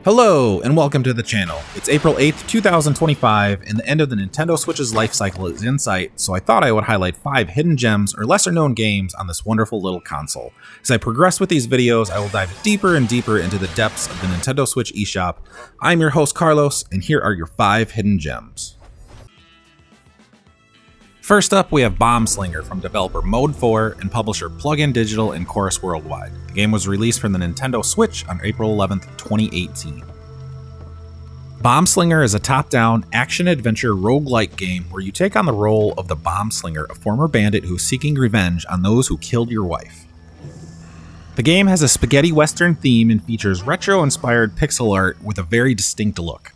Hello, and welcome to the channel. It's April 8th, 2025, and the end of the Nintendo Switch's life cycle is in sight, so I thought I would highlight 5 hidden gems or lesser known games on this wonderful little console. As I progress with these videos, I will dive deeper and deeper into the depths of the Nintendo Switch eShop. I'm your host Carlos, and here are your 5 hidden gems. First up, we have Bomb Slinger from developer Mode4 and publisher Plug-in Digital and Chorus Worldwide. The game was released for the Nintendo Switch on April 11th, 2018. Bomb Slinger is a top-down, action-adventure roguelike game where you take on the role of the Bomb Slinger, a former bandit who is seeking revenge on those who killed your wife. The game has a spaghetti western theme and features retro-inspired pixel art with a very distinct look.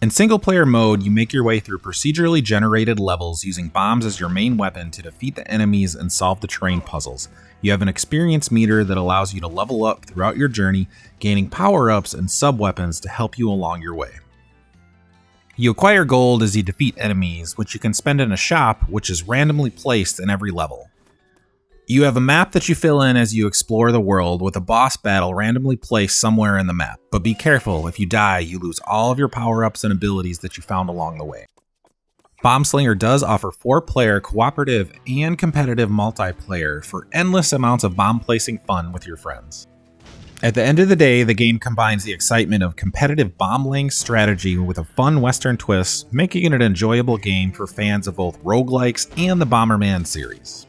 In single-player mode, you make your way through procedurally generated levels using bombs as your main weapon to defeat the enemies and solve the terrain puzzles. You have an experience meter that allows you to level up throughout your journey, gaining power-ups and sub-weapons to help you along your way. You acquire gold as you defeat enemies, which you can spend in a shop, which is randomly placed in every level. You have a map that you fill in as you explore the world, with a boss battle randomly placed somewhere in the map. But be careful, if you die, you lose all of your power-ups and abilities that you found along the way. Bomb Slinger does offer 4-player cooperative and competitive multiplayer for endless amounts of bomb-placing fun with your friends. At the end of the day, the game combines the excitement of competitive bomb-laying strategy with a fun western twist, making it an enjoyable game for fans of both roguelikes and the Bomberman series.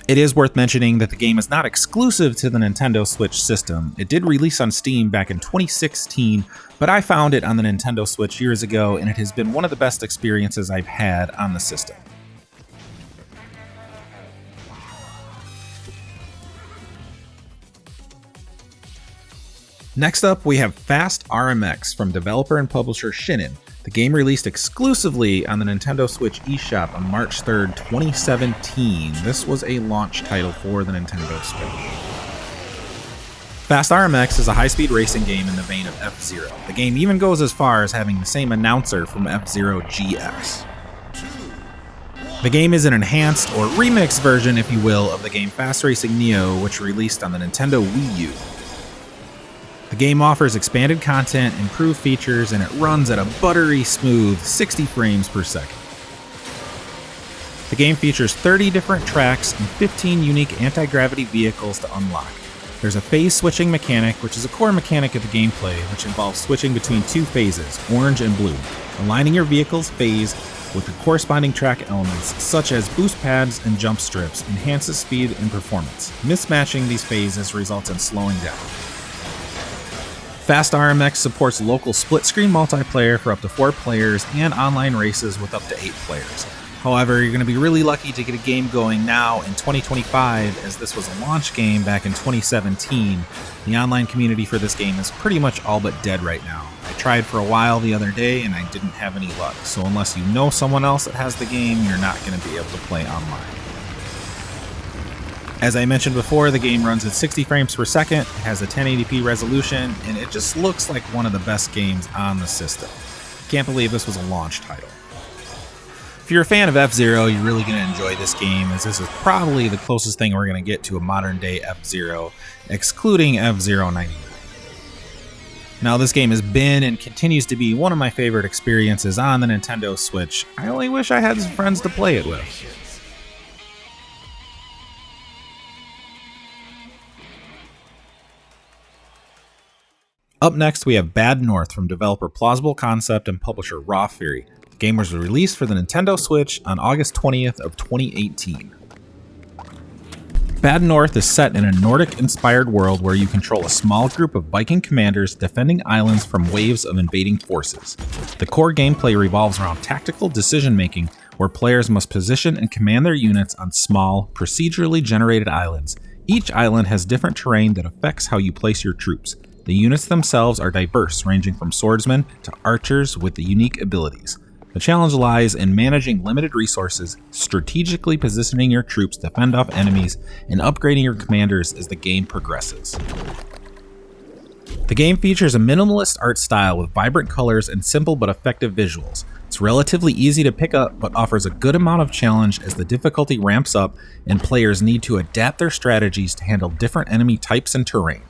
It is worth mentioning that the game is not exclusive to the Nintendo Switch system. It did release on Steam back in 2016, but I found it on the Nintendo Switch years ago, and it has been one of the best experiences I've had on the system. Next up, we have Fast RMX from developer and publisher Shinin. The game released exclusively on the Nintendo Switch eShop on March 3rd, 2017. This was a launch title for the Nintendo Switch. Fast RMX is a high-speed racing game in the vein of F-Zero. The game even goes as far as having the same announcer from F-Zero GX. The game is an enhanced or remixed version, if you will, of the game Fast Racing Neo, which released on the Nintendo Wii U. The game offers expanded content, improved features, and it runs at a buttery smooth 60 frames per second. The game features 30 different tracks and 15 unique anti-gravity vehicles to unlock. There's a phase switching mechanic, which is a core mechanic of the gameplay, which involves switching between 2 phases, orange and blue, aligning your vehicle's phase with the corresponding track elements, such as boost pads and jump strips, enhances speed and performance. Mismatching these phases results in slowing down. Fast RMX supports local split-screen multiplayer for up to 4 players and online races with up to 8 players. However, you're going to be really lucky to get a game going now in 2025, as this was a launch game back in 2017. The online community for this game is pretty much all but dead right now. I tried for a while the other day and I didn't have any luck, so unless you know someone else that has the game, you're not going to be able to play online. As I mentioned before, the game runs at 60 frames per second, it has a 1080p resolution, and it just looks like one of the best games on the system. Can't believe this was a launch title. If you're a fan of F-Zero, you're really going to enjoy this game, as this is probably the closest thing we're going to get to a modern day F-Zero, excluding F-Zero 99. Now, this game has been and continues to be one of my favorite experiences on the Nintendo Switch. I only wish I had some friends to play it with. Up next, we have Bad North from developer Plausible Concept and publisher Raw Fury. The game was released for the Nintendo Switch on August 20th of 2018. Bad North is set in a Nordic-inspired world where you control a small group of Viking commanders defending islands from waves of invading forces. The core gameplay revolves around tactical decision-making, where players must position and command their units on small, procedurally generated islands. Each island has different terrain that affects how you place your troops. The units themselves are diverse, ranging from swordsmen to archers with unique abilities. The challenge lies in managing limited resources, strategically positioning your troops to fend off enemies, and upgrading your commanders as the game progresses. The game features a minimalist art style with vibrant colors and simple but effective visuals. It's relatively easy to pick up, but offers a good amount of challenge as the difficulty ramps up and players need to adapt their strategies to handle different enemy types and terrain.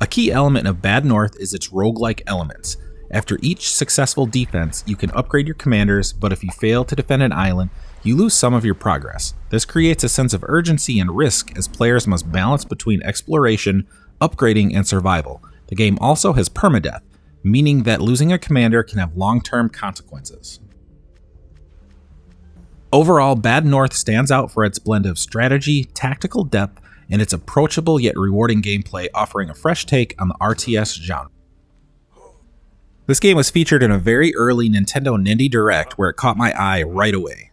A key element of Bad North is its roguelike elements. After each successful defense, you can upgrade your commanders, but if you fail to defend an island, you lose some of your progress. This creates a sense of urgency and risk as players must balance between exploration, upgrading, and survival. The game also has permadeath, meaning that losing a commander can have long-term consequences. Overall, Bad North stands out for its blend of strategy, tactical depth, and its approachable yet rewarding gameplay, offering a fresh take on the RTS genre. This game was featured in a very early Nintendo Nindy Direct where it caught my eye right away.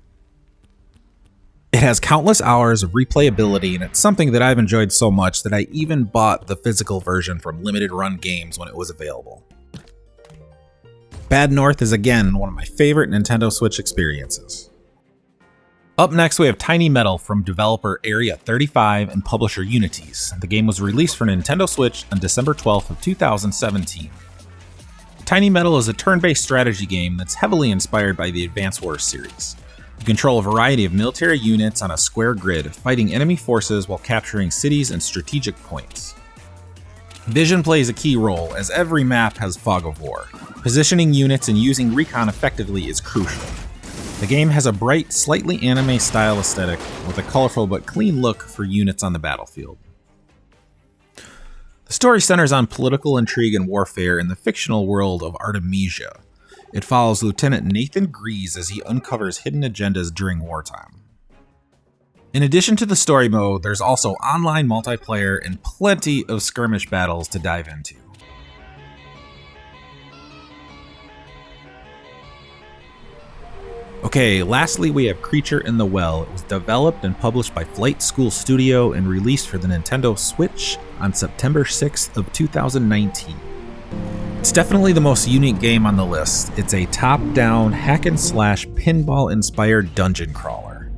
It has countless hours of replayability, and it's something that I've enjoyed so much that I even bought the physical version from Limited Run Games when it was available. Bad North is again one of my favorite Nintendo Switch experiences. Up next, we have Tiny Metal from developer Area 35 and publisher Unities. The game was released for Nintendo Switch on December 12th of 2017. Tiny Metal is a turn-based strategy game that's heavily inspired by the Advance Wars series. You control a variety of military units on a square grid, fighting enemy forces while capturing cities and strategic points. Vision plays a key role, as every map has fog of war. Positioning units and using recon effectively is crucial. The game has a bright, slightly anime-style aesthetic with a colorful but clean look for units on the battlefield. The story centers on political intrigue and warfare in the fictional world of Artemisia. It follows Lieutenant Nathan Grease as he uncovers hidden agendas during wartime. In addition to the story mode, there's also online multiplayer and plenty of skirmish battles to dive into. Okay, lastly we have Creature in the Well. It was developed and published by Flight School Studio and released for the Nintendo Switch on September 6th of 2019. It's definitely the most unique game on the list. It's a top-down, hack-and-slash, pinball-inspired dungeon crawler.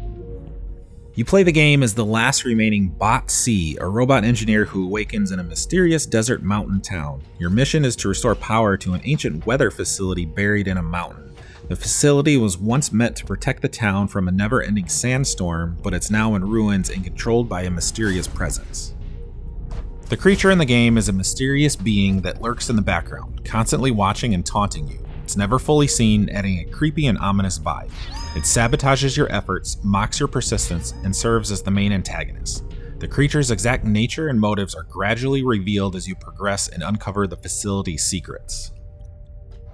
You play the game as the last remaining Bot C, a robot engineer who awakens in a mysterious desert mountain town. Your mission is to restore power to an ancient weather facility buried in a mountain. The facility was once meant to protect the town from a never-ending sandstorm, but it's now in ruins and controlled by a mysterious presence. The creature in the game is a mysterious being that lurks in the background, constantly watching and taunting you. It's never fully seen, adding a creepy and ominous vibe. It sabotages your efforts, mocks your persistence, and serves as the main antagonist. The creature's exact nature and motives are gradually revealed as you progress and uncover the facility's secrets.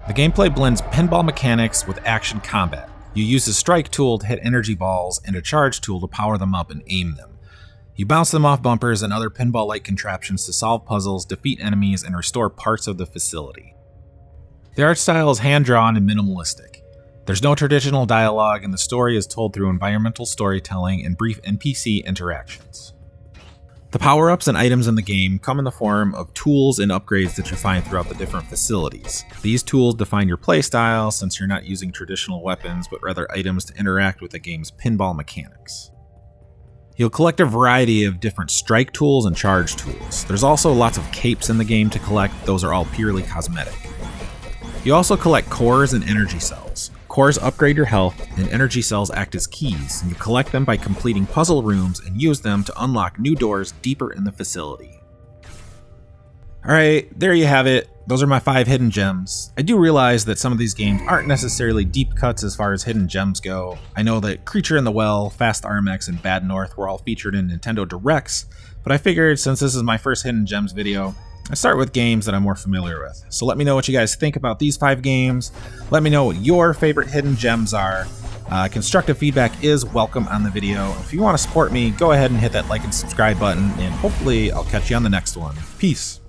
The gameplay blends pinball mechanics with action combat. You use a strike tool to hit energy balls and a charge tool to power them up and aim them. You bounce them off bumpers and other pinball-like contraptions to solve puzzles, defeat enemies, and restore parts of the facility. The art style is hand-drawn and minimalistic. There's no traditional dialogue, and the story is told through environmental storytelling and brief NPC interactions. The power-ups and items in the game come in the form of tools and upgrades that you find throughout the different facilities. These tools define your playstyle since you're not using traditional weapons, but rather items to interact with the game's pinball mechanics. You'll collect a variety of different strike tools and charge tools. There's also lots of capes in the game to collect. Those are all purely cosmetic. You also collect cores and energy cells. Cores upgrade your health, and energy cells act as keys, and you collect them by completing puzzle rooms and use them to unlock new doors deeper in the facility. Alright, there you have it. Those are my 5 hidden gems. I do realize that some of these games aren't necessarily deep cuts as far as hidden gems go. I know that Creature in the Well, Fast RMX, and Bad North were all featured in Nintendo Directs, but I figured since this is my first hidden gems video, I start with games that I'm more familiar with. So let me know what you guys think about these 5 games. Let me know what your favorite hidden gems are. Constructive feedback is welcome on the video. If you want to support me, go ahead and hit that like and subscribe button, and hopefully I'll catch you on the next one. Peace.